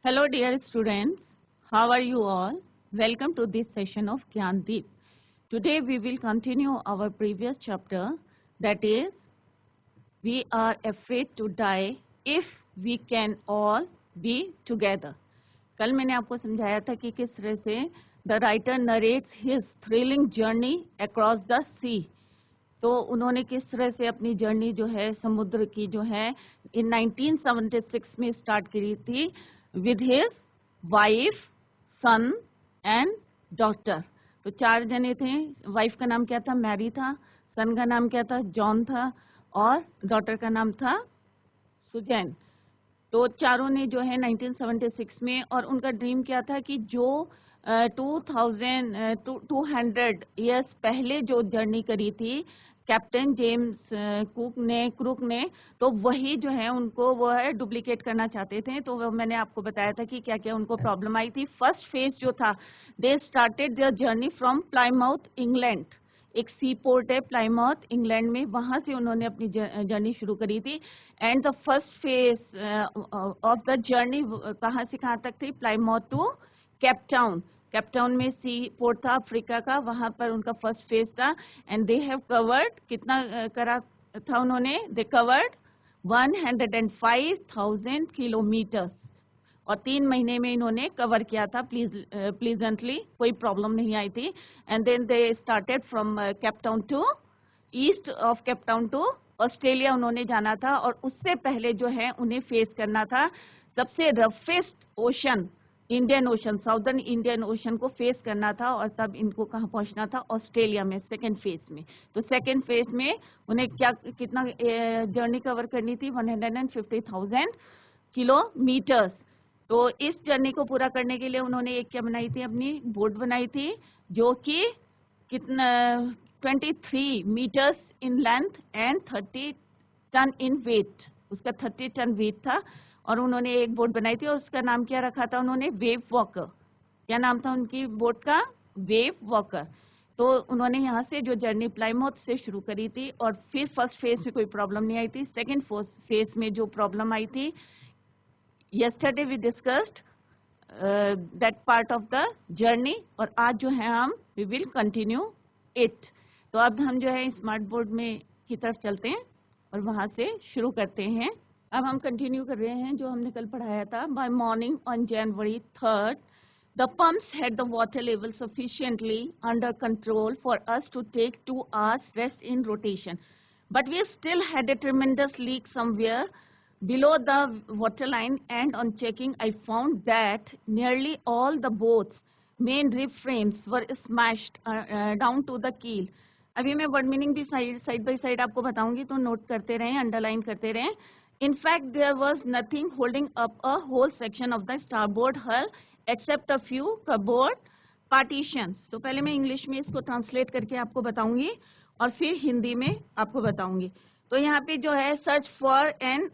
Hello dear students, how are you all? Welcome to this session of Gyandeep. Today we will continue our previous chapter, that is, we are afraid to die if we can all be together. कल मैंने आपको समझाया था कि किस तरह से the writer narrates his thrilling journey across the sea. तो उन्होंने किस तरह से अपनी जर्नी जो है समुद्र की जो है इन 1976 में स्टार्ट करी थी with his wife, son and daughter. तो 4 जने थे। वाइफ का नाम क्या था? मैरी था। सन का नाम क्या था? जॉन था। और डॉटर का नाम था सुजैन। तो चारों ने जो है 1976 में, और उनका ड्रीम क्या था कि जो 200 ईयर्स पहले जो जर्नी करी थी कैप्टन जेम्स क्रूक ने, तो वही जो है उनको वो है डुप्लीकेट करना चाहते थे। तो वो मैंने आपको बताया था कि क्या क्या उनको प्रॉब्लम आई थी। फर्स्ट फेज जो था, they started their journey from Plymouth England. एक सी पोर्ट है प्लाईमाउथ इंग्लैंड में, वहां से उन्होंने अपनी जर्नी शुरू करी थी। And the first phase of the journey कहाँ से कहाँ तक थी? Plymouth to Cape Town. Cape Town में सी पोर्ट था अफ्रीका का, वहां पर उनका फर्स्ट फेज था। एंड दे हैव कवर्ड, कितना करा था उन्होंने? दे कवर्ड 105,000 किलोमीटर, और 3 महीने में इन्होंने कवर किया था प्लीजेंटली, कोई प्रॉब्लम नहीं आई थी। And then they started from Cape Town to east of Cape Town to Australia उन्होंने जाना था। और उससे पहले जो है उन्हें फेस करना था सबसे roughest ocean, Indian ocean, southern Indian ocean को फेस करना था। और तब इनको कहाँ पहुंचना था? ऑस्ट्रेलिया में, सेकेंड फेज में। तो सेकेंड फेज में उन्हें कितना जर्नी कवर करनी थी? 150,000 किलोमीटर्स। तो इस जर्नी को पूरा करने के लिए उन्होंने एक क्या बनाई थी? अपनी बोट बनाई थी, जो कि कितना 23 meters in length and 30 ton in weight. उसका 30 टन वेट था। और उन्होंने एक बोट बनाई थी और उसका नाम क्या रखा था उन्होंने? Wave walker. क्या नाम था उनकी बोट का? Wave walker. तो उन्होंने यहाँ से जो जर्नी प्लाईमाउथ से शुरू करी थी, और फिर फर्स्ट फेज में कोई प्रॉब्लम नहीं आई थी। सेकेंड फेज में जो प्रॉब्लम आई थी, yesterday we discussed that part of the journey, और आज जो है हम we will continue it। तो अब हम जो है स्मार्ट बोर्ड में की तरफ चलते हैं और वहां से शुरू करते हैं। अब हम कंटिन्यू कर रहे हैं जो हमने कल पढ़ाया था। By morning on January 3rd, the pumps had the water level sufficiently under control for us to take 2 hours rest in rotation, but we still had a tremendous leak somewhere below the waterline, and on checking I found that nearly all the boats main rib frames were smashed down to the keel। अभी मैं word meaning भी side by side आपको बताऊंगी, तो note करते रहें, underline करते रहें। In fact, there was nothing holding up a whole section of the starboard hull except a few cupboard partitions। तो पहले मैं इंग्लिश में इसको ट्रांसलेट करके आपको बताऊंगी और फिर हिंदी में आपको बताऊंगी। तो यहाँ पे जो है, search for an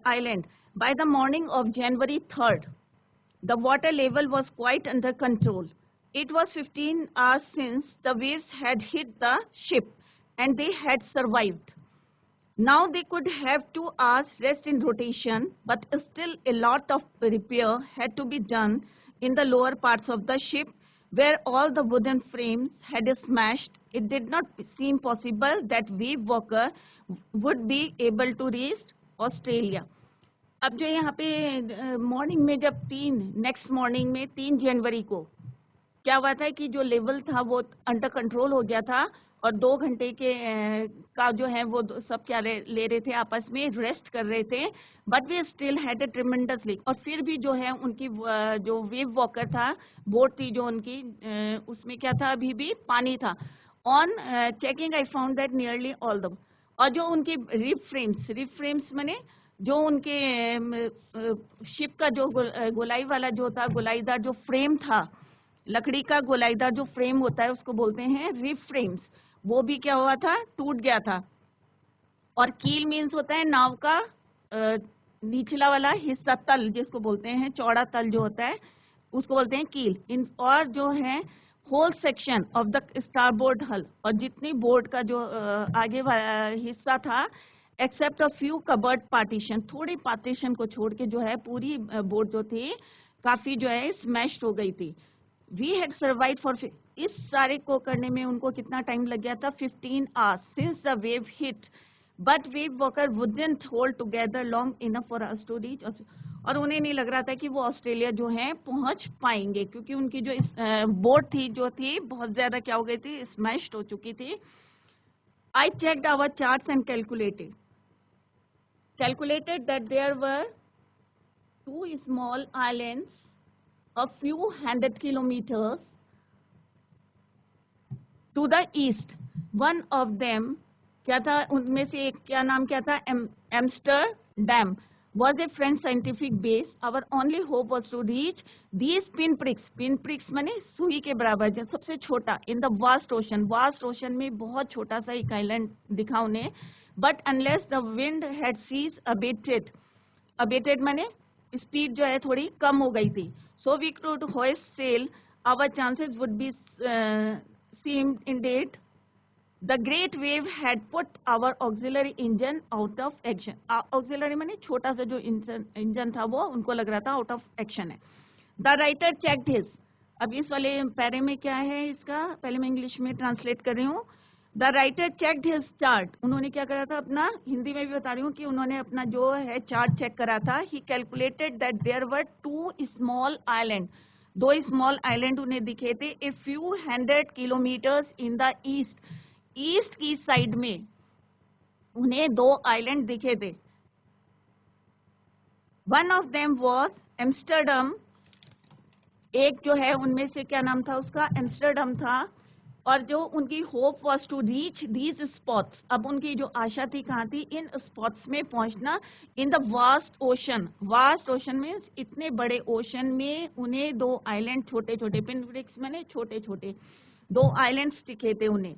island. By the morning of January 3rd, the water level was quite under control. It was 15 hours since the waves had hit the ship and they had survived. Now they could have 2 hours rest in rotation, but still a lot of repair had to be done in the lower parts of the ship where all the wooden frames had smashed. It did not seem possible that Wave Walker would be able to reach Australia. अब जो यहाँ पे morning में जब next morning में 3 जनवरी को क्या हुआ था कि जो लेवल था वो अंडर कंट्रोल हो गया था, और 2 घंटे के का जो है वो सब क्या ले रहे थे, आपस में रेस्ट कर रहे थे। But we still had a tremendous leak. और फिर भी जो है उनकी जो वेव वॉकर था, बोट थी जो उनकी, उसमें क्या था? अभी भी पानी था। On checking I found that nearly all the, और जो उनकी रिब फ्रेम्स माने जो उनके शिप का जो गोलाई वाला जो था, गोलाईदार जो फ्रेम था, लकड़ी का गोलाईदार जो फ्रेम होता है उसको बोलते हैं रिब फ्रेम्स, वो भी क्या हुआ था? टूट गया था। और कील मीन्स होता है नाव का निचला वाला हिस्सा, तल जिसको बोलते हैं, चौड़ा तल जो होता है उसको बोलते हैं कील। इन और जो है whole section of the starboard hull, और जितनी बोर्ड का जो आगे वाला हिस्सा था, except a few cupboard partition, थोड़ी पार्टीशन को छोड़ के जो है पूरी बोर्ड जो थी काफी जो है स्मैश्ड हो गई थी। वी हैड सर्वाइव फॉर, इस सारे को करने में उनको कितना टाइम लग गया था, 15 hours since the wave hit, but wave walker wouldn't hold together long enough for us to reach. और उन्हें नहीं लग रहा था कि वो ऑस्ट्रेलिया जो है पहुंच पाएंगे, क्योंकि उनकी जो बोट थी जो थी बहुत ज्यादा क्या हो गई थी, स्मैश्ड हो चुकी थी। I checked our charts and calculated that there were two small islands a few hundred kilometers to the east. One of them क्या था, उनमें से एक क्या नाम क्या था, Amsterdam was a French scientific base. Our only hope was to reach these pinpricks. Pinpricks माने सुई के बराबर, जो सबसे छोटा in the vast ocean. vast ocean में बहुत छोटा सा एक आइलैंड दिखा उन्हें. But unless the wind had ceased abated माने स्पीड जो है थोड़ी कम हो गई थी. So we could hoist sail. Our chances would be seemed indeed. The great wave had put our auxiliary engine out of action. Auxiliary माने छोटा सा जो इंजन था वो उनको लग रहा था out of action है. The writer checked his. अब इस वाले पैरे में क्या है इसका, पहले मैं इंग्लिश में ट्रांसलेट कर रही हूँ. The writer checked his chart. उन्होंने क्या करा था अपना, हिंदी में भी बता रही हूँ कि उन्होंने अपना जो है चार्ट चेक करा था. He calculated that there were two small islands. दो स्मॉल आइलैंड उन्हें दिखे थे. A few hundred kilometers in the east. East की साइड में उन्हें दो आइलैंड दिखे थे. One of them was Amsterdam. एक जो है उनमें से क्या नाम था उसका, एम्स्टरडम था. और जो उनकी hope was to reach these spots. अब उनकी जो आशा थी कहाँ थी, इन स्पॉट्स में पहुंचना. In the vast ocean. Vast ocean में इतने बड़े ओशन में उन्हें दो आइलैंड छोटे छोटे, पिनब्रिक्स में छोटे छोटे दो आइलैंड्स दिखे थे उन्हें.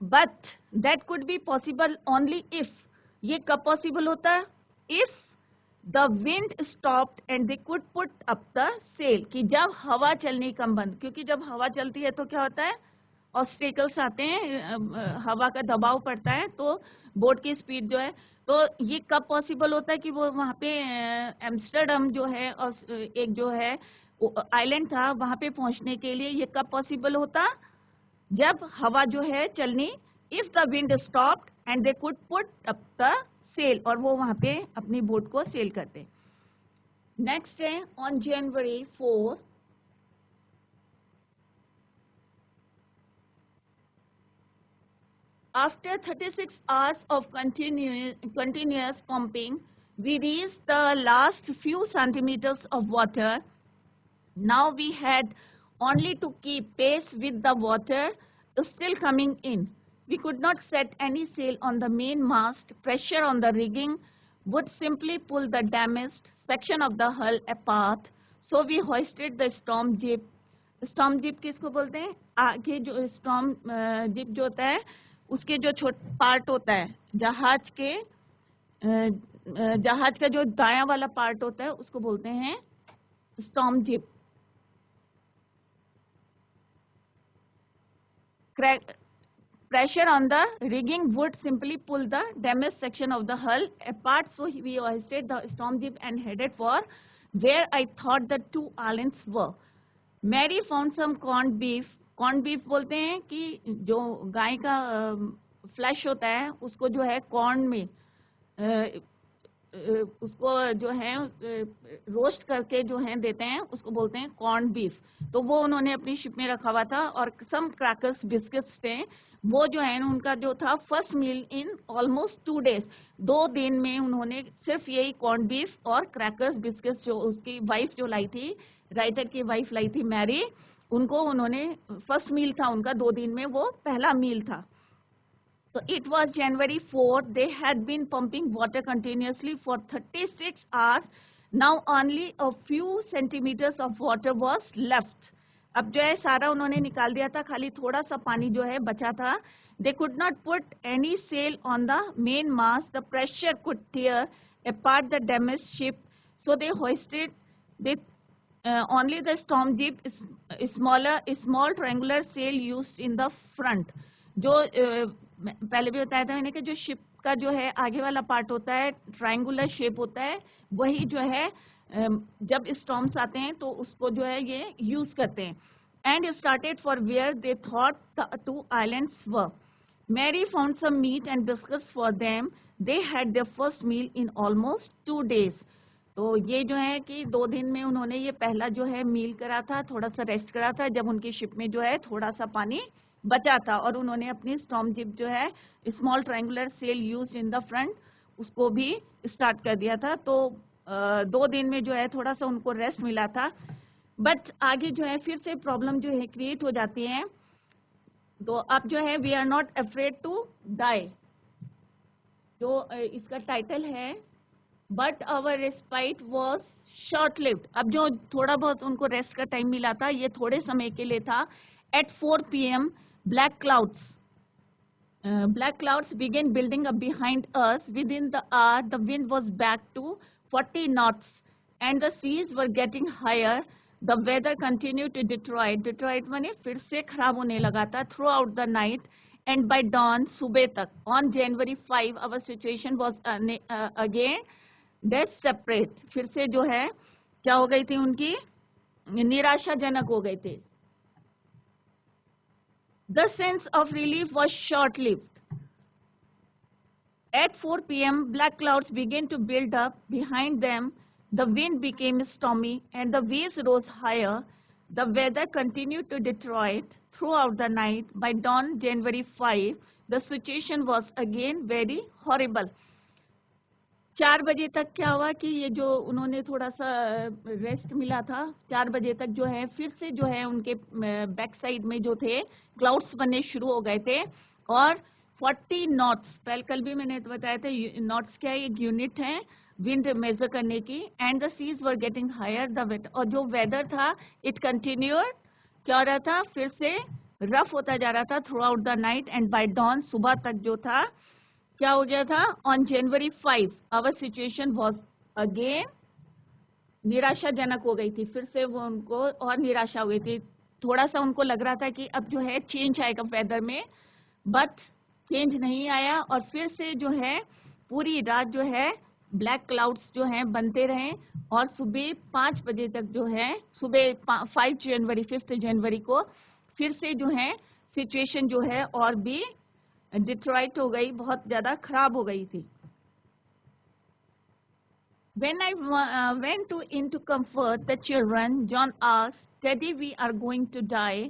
But that could be possible only if, ये कब पॉसिबल होता है, if the wind stopped and they could put up the sail, कि जब हवा चलनी कम बंद, क्योंकि जब हवा चलती है तो क्या होता है, ऑब्स्टेकल्स आते हैं, हवा का दबाव पड़ता है तो बोट की स्पीड जो है. तो ये कब पॉसिबल होता है कि वो वहाँ पे एम्स्टरडम जो है और एक जो है आइलैंड था वहाँ पे पहुँचने के लिए, ये कब पॉसिबल होता, जब हवा जो है चलनी, if the wind stopped and they could put up the sail, और वो वहां पे अपनी बोट को सेल करते. नेक्स्ट है on January 4, after 36 hours of continuous pumping, we reached the last few centimeters of water. Now we had only to keep pace with the water still coming in. We could not set any sail on the main mast. Pressure on the rigging would simply pull the damaged section of the hull apart. So we hoisted the storm jib. Storm jib किसको बोलते हैं, आगे जो storm jib जो होता है उसके जो छोटा पार्ट होता है जहाज के, जहाज का जो दायां वाला पार्ट होता है उसको बोलते हैं storm jib. Pressure on the rigging would simply pull the damaged section of the hull apart. So we hoisted the storm jib and headed for where I thought the two islands were. Mary found some corned beef. Corned beef बोलते हैं कि जो गाय का flash होता है उसको जो है कॉर्न में उसको जो है रोस्ट करके जो है देते हैं उसको बोलते हैं कॉर्न बीफ. तो वो उन्होंने अपनी शिप में रखा हुआ था. और सम क्रैकर्स बिस्किट्स थे, वो जो है उनका जो था first meal in almost 2 days. 2 दिन में उन्होंने सिर्फ यही कॉर्न बीफ और क्रैकर्स बिस्किट्स जो उसकी वाइफ जो लाई थी, राइटर की वाइफ लाई थी मैरी, उनको उन्होंने फर्स्ट मील था उनका, 2 दिन में वो पहला मील था. So it was January 4. They had been pumping water continuously for 36 hours. Now only a few centimeters of water was left. अब जो है सारा उन्होंने निकाल दिया था, खाली थोड़ा सा पानी जो है बचा था. They could not put any sail on the main mast. The pressure could tear apart the damaged ship. So they hoisted only the storm jib, small triangular sail used in the front. जो पहले भी बताया था मैंने कि जो ship का जो है आगे वाला पार्ट होता है ट्रायंगुलर शेप होता है, वही जो है जब स्टॉर्म्स आते हैं तो उसको जो है ये यूज करते हैं. And started for where they thought the 2 islands were. Mary found some meat and biscuits for them. They had their first meal in almost 2 days. तो ये जो है कि 2 दिन में उन्होंने ये पहला जो है मील करा था, थोड़ा सा रेस्ट करा था जब उनकी शिप में जो है थोड़ा सा पानी बचा था, और उन्होंने अपनी स्टॉर्म जिप जो है small triangular sail used in the front उसको भी स्टार्ट कर दिया था. तो 2 दिन में जो है थोड़ा सा उनको रेस्ट मिला था. बट आगे जो है फिर से प्रॉब्लम जो है क्रिएट हो जाती है. तो अब जो है we are not afraid to die, जो इसका टाइटल है, but our respite was short lived. अब जो थोड़ा बहुत उनको रेस्ट का टाइम मिला था ये थोड़े समय के लिए था. At 4 PM black clouds began building up behind us. Within the hour the wind was back to 40 knots and the seas were getting higher. The weather continued to deteriorate माने फिर से खराब होने लगा था throughout the night, and by dawn सुबह तक on January 5 our situation was again desperate. फिर से जो है क्या हो गई थी, उनकी निराशाजनक हो गए थे. The sense of relief was short-lived. At 4 PM, black clouds began to build up behind them. The wind became stormy and the waves rose higher. The weather continued to deteriorate throughout the night. By dawn, January 5, the situation was again very horrible. 4 बजे तक क्या हुआ कि ये जो उन्होंने थोड़ा सा रेस्ट मिला था, 4 बजे तक जो है फिर से जो है उनके बैक साइड में जो थे क्लाउड्स बनने शुरू हो गए थे. और 40 नॉट्स, कल भी मैंने बताया था नॉट्स क्या है, एक यूनिट है विंड मेजर करने की. And the seas were getting higher the weight, और जो वेदर था इट कंटिन्यूड क्या हो रहा था, फिर से रफ होता जा रहा था throughout the night. And by dawn सुबह तक जो था क्या हो गया था, on January 5 our situation was again निराशाजनक हो गई थी. फिर से वो उनको और निराशा हो गई थी. थोड़ा सा उनको लग रहा था कि अब जो है चेंज आएगा वेदर में, बट चेंज नहीं आया. और फिर से जो है पूरी रात जो है ब्लैक क्लाउड्स जो हैं बनते रहे, और सुबह 5 बजे तक जो है सुबह 5 जनवरी को फिर से जो है सिचुएशन जो है और भी डिट्रॉइट हो गई, बहुत ज्यादा खराब हो गई थी. When I went in to comfort the children, John asked, "Daddy, we are going to die."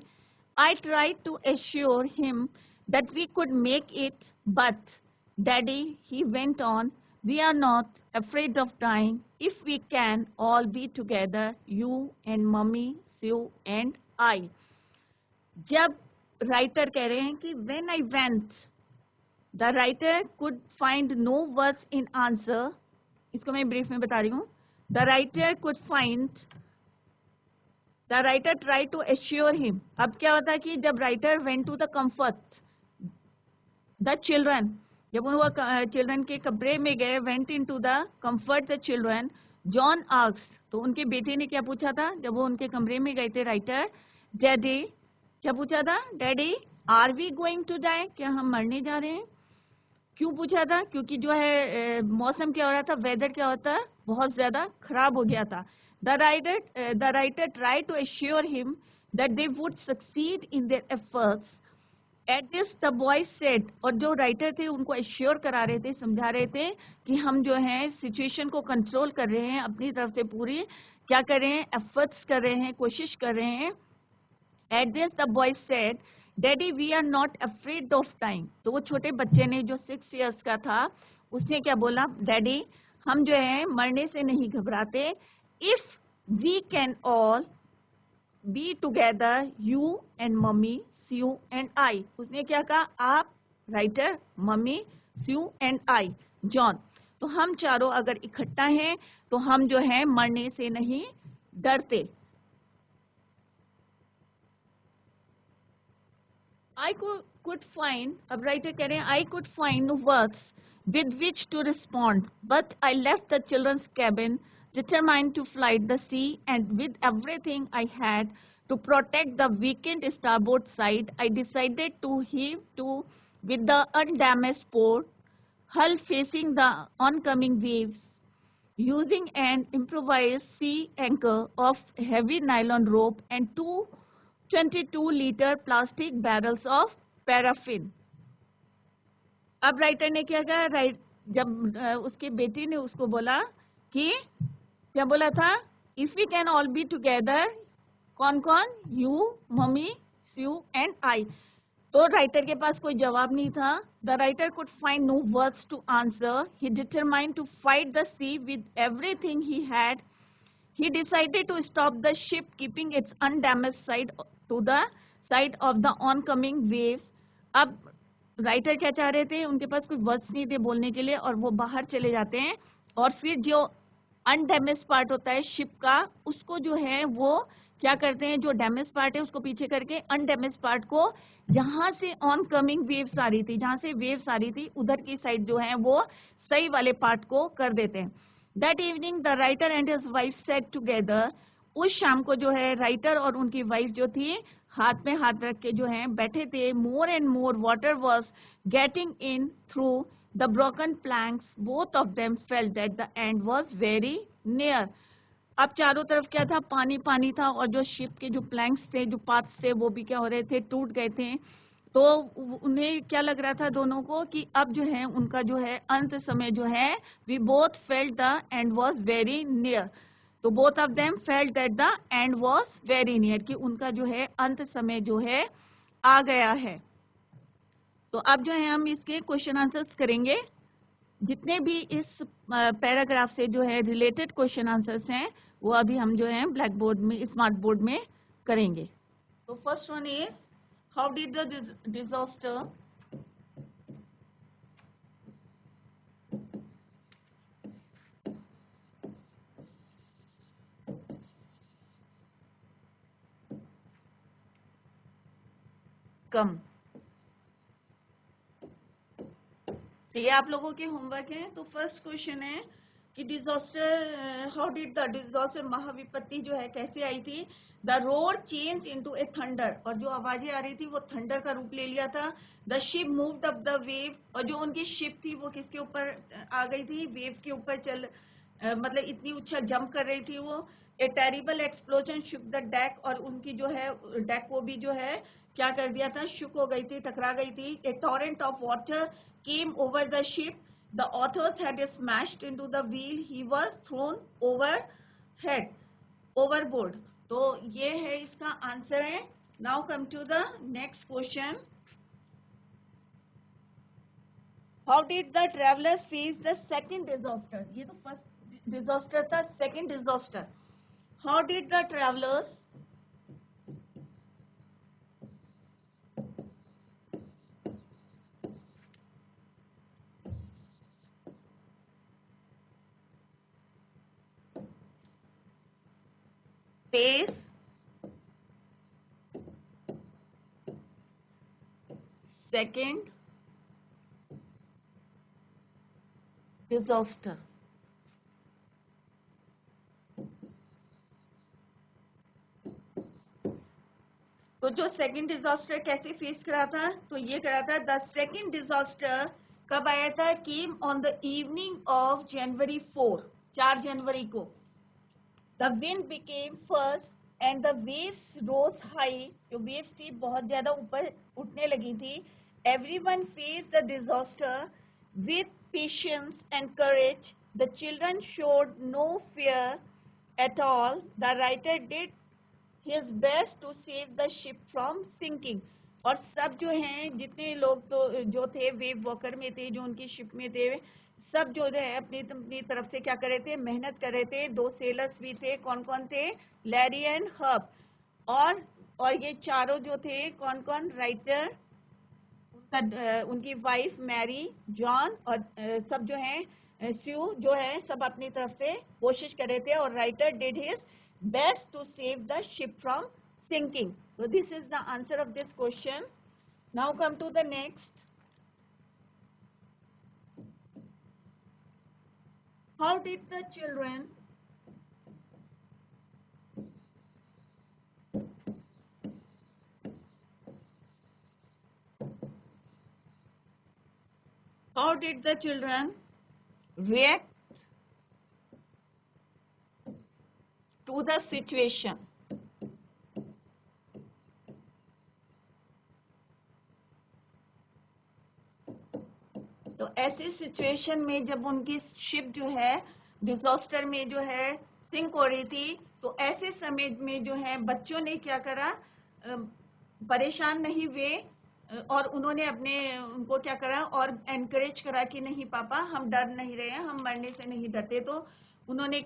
I tried to assure him that we could make it, but Daddy, he went on, "we are not afraid of dying if we can all be together, you and Mummy, Sue and I. जब writer कह रहे हैं कि when I went, the writer could find no words in answer. इसको मैं brief में बता रही हूँ. The writer tried to assure him. अब क्या होता है कि जब writer went to the comfort the children, जब वो चिल्ड्रन के कमरे में गए, went into the comfort the children, John asked, तो उनके बेटे ने क्या पूछा था जब वो उनके कमरे में गए थे राइटर, Daddy, क्या पूछा था, Daddy, are we going to die? क्या हम मरने जा रहे हैं? क्यों पूछा था? क्योंकि जो है मौसम क्या हो रहा था, वेदर क्या होता है, बहुत ज्यादा खराब हो गया था. The writer tried to assure him that they would succeed in their efforts. At this the boy said, और जो राइटर थे उनको एश्योर करा रहे थे, समझा रहे थे कि हम जो है सिचुएशन को कंट्रोल कर रहे हैं, अपनी तरफ से पूरी क्या कर रहे हैं, एफर्ट्स कर रहे हैं, कोशिश कर रहे हैं. At this the boy said, "Daddy, we are not afraid of dying." तो वो छोटे बच्चे ने जो 6 years का था उसने क्या बोला, डैडी हम जो है मरने से नहीं घबराते, if we can all be together, you and mummy, Sue and I. उसने क्या कहा, आप writer, mummy, Sue and I, John, तो हम चारों अगर इकट्ठा हैं तो हम जो है मरने से नहीं डरते. I could find, अब राइटर कह रहे हैं, I could find words with which to respond, but I left the children's cabin determined to fly the sea, and with everything I had to protect the weakened starboard side, I decided to heave to with the undamaged port hull facing the oncoming waves, using an improvised sea anchor of heavy nylon rope and two 22-liter plastic barrels of paraffin. अब writer ने क्या कहा, जब उसके बेटी ने उसको बोला कि क्या बोला था, if we can all be together, कौन कौन, you, mummy, you and I. तो राइटर के पास कोई जवाब नहीं था. The writer could find no words to answer. He determined to fight the sea with everything he had. He decided to stop the ship, keeping its undamaged side to the side of the oncoming waves. अब writer क्या चाह रहे थे, उनके पास कोई words नहीं थे बोलने के लिए, और वो बाहर चले जाते हैं और फिर जो अनडैमेज पार्ट होता है शिप का, उसको जो है वो क्या करते हैं, जो डैमेज पार्ट है उसको पीछे करके अनडैमेज पार्ट को, जहां से ऑन कमिंग वेव्स आ रही थी, जहां से वेव्स आ रही थी उधर की साइड जो है वो सही वाले पार्ट को कर देते हैं. That evening the writer and his wife set together. उस शाम को जो है राइटर और उनकी वाइफ जो थी हाथ में हाथ रख के जो है बैठे थे. More and more water was getting in through the broken planks. Both of them felt that the end was very near. अब चारों तरफ क्या था, पानी पानी था, और जो शिप के जो प्लैंक्स थे, जो पाथ्स थे, वो भी क्या हो रहे थे, टूट गए थे. तो उन्हें क्या लग रहा था दोनों को कि अब जो है उनका जो है अंत समय जो है, we both felt the end was very near. तो both of them felt that the end was very near, कि उनका जो है अंत समय जो है आ गया है. तो अब जो है हम इसके क्वेश्चन आंसर्स करेंगे. जितने भी इस पैराग्राफ से जो है रिलेटेड क्वेश्चन आंसर्स हैं वो अभी हम जो है ब्लैक बोर्ड में, स्मार्ट बोर्ड में करेंगे. तो first one is, how did the disaster come. तो ये आप लोगों के होमवर्क है. तो फर्स्ट क्वेश्चन है कि disaster, how did the disaster, महाविपत्ति जो है कैसे आई थी. The road change into a thunder, और जो आवाजें आ रही थी वो थंडर का रूप ले लिया था. The ship moved up the wave, और जो उनकी शिप थी वो किसके ऊपर आ गई थी, वेव के ऊपर मतलब इतनी उछल जंप कर रही थी वो. ए terrible explosion shook the deck, और उनकी जो है डेक को भी जो है क्या कर दिया था, शुक हो गई थी, टकरा गई थी. A torrent of water came over the ship. The authors had smashed into the wheel. He was thrown overboard. तो ये है इसका आंसर है. Now come to the next question. How did the travelers face the second disaster? ये तो first disaster था, second disaster. How did the travelers face second disaster? तो जो सेकंड डिजास्टर कैसे फेस करा था, तो ये करा था. द सेकंड डिजास्टर कब आया था, came on the evening of January 4, 4 जनवरी को. The wind became first and the waves rose high. जो वेव्स थी बहुत ज्यादा ऊपर उठने लगी थी. Everyone face the disaster with patience and courage. The children showed no fear at all. The writer did his best to save the ship from sinking. और सब जो हैं, जितने लोग तो जो थे वेव वॉकर में थे, जो उनकी शिप में थे, सब जो है अपनी तरफ से क्या कर रहे थे, मेहनत कर रहे थे. 2 सेलर्स भी थे. कौन कौन थे, लैरी एंड हब. और ये चारों जो थे कौन कौन, राइटर, उनकी वाइफ मैरी, जॉन, और सब जो हैं स्यू जो है, सब अपनी तरफ से कोशिश कर रहे थे. और writer did his best to save the ship from sinking. So this is the answer of this question. Now come to the next. How did the children How did the children react to the situation? तो ऐसी situation में जब उनकी ship जो है disaster में जो है सिंक हो रही थी, तो ऐसे समय में जो है बच्चों ने क्या करा, परेशान नहीं हुए और उन्होंने उनको क्या करा और एनकरेज करा कि नहीं पापा, हम डर नहीं रहे हैं, हम मरने से नहीं डरते। तो उन्होंने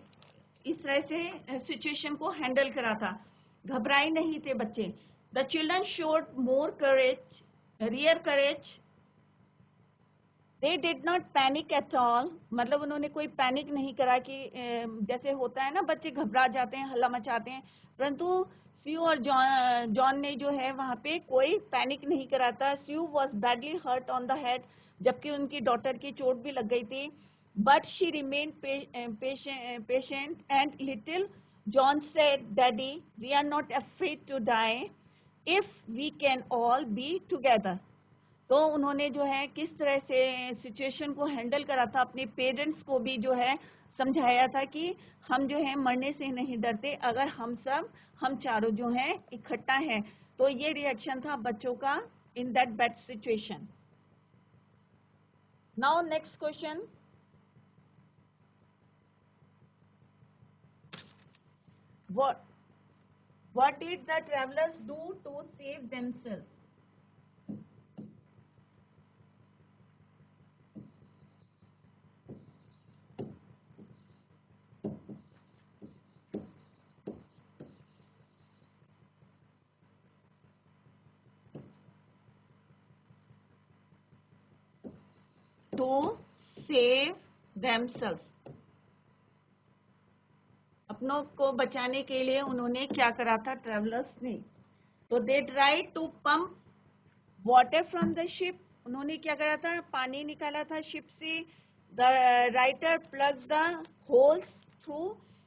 इस तरह से सिचुएशन को हैंडल करा था, घबराए नहीं थे बच्चे। The children showed more courage, real courage. They did not panic at all, मतलब उन्होंने कोई पैनिक नहीं करा कि जैसे होता है ना, बच्चे घबरा जाते हैं, हल्ला मचाते हैं, परंतु स्यू और जॉन ने जो है वहाँ पे कोई पैनिक नहीं करा था। Sue was badly hurt on the head, जबकि उनकी डॉटर की चोट भी लग गई थी, but she remain patient and little John said, daddy we are not afraid to die if we can all be together. तो उन्होंने जो है किस तरह से सिचुएशन को हैंडल करा था, अपने पेरेंट्स को भी जो है समझाया था कि हम जो है मरने से नहीं डरते अगर हम चारों जो हैं इकट्ठा हैं। तो ये रिएक्शन था बच्चों का in that bad situation. Now next question, what did the travelers do to save themselves? To save themselves, अपनों को बचाने के लिए उन्होंने क्या करा था ट्रेवलर्स ने? तो they try to pump water from the ship, उन्होंने क्या करा था, पानी निकाला था शिप से। The writer plug the holes through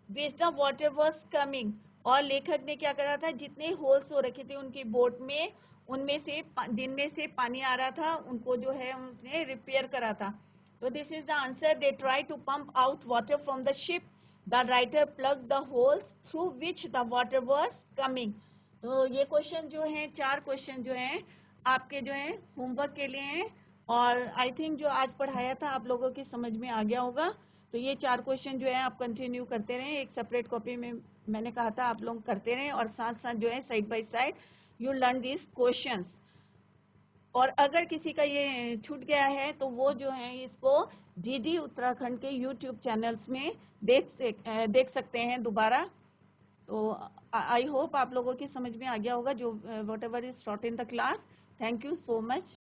which the water was coming, और लेखक ने क्या करा था, जितने होल्स हो रखे थे उनकी बोट में, उनमें से जिनमें से पानी आ रहा था उनको जो है उसने रिपेयर करा था। तो this is the answer, they try to pump out water from the ship, the writer plug the holes through which the water was coming. तो ये क्वेश्चन जो है, 4 क्वेश्चन जो हैं आपके जो है होमवर्क के लिए हैं, और आई थिंक जो आज पढ़ाया था आप लोगों की समझ में आ गया होगा। तो ये 4 क्वेश्चन जो है आप कंटिन्यू करते रहें, एक सेपरेट कॉपी में मैंने कहा था आप लोग करते रहें, और साथ साथ जो है side by side you learn this questions. और अगर किसी का ये छूट गया है तो वो जो है इसको जीडी उत्तराखंड के यूट्यूब चैनल्स में देख सकते हैं दोबारा। तो आई होप आप लोगों की समझ में आ गया होगा जो what ever is taught in the class. Thank you so much.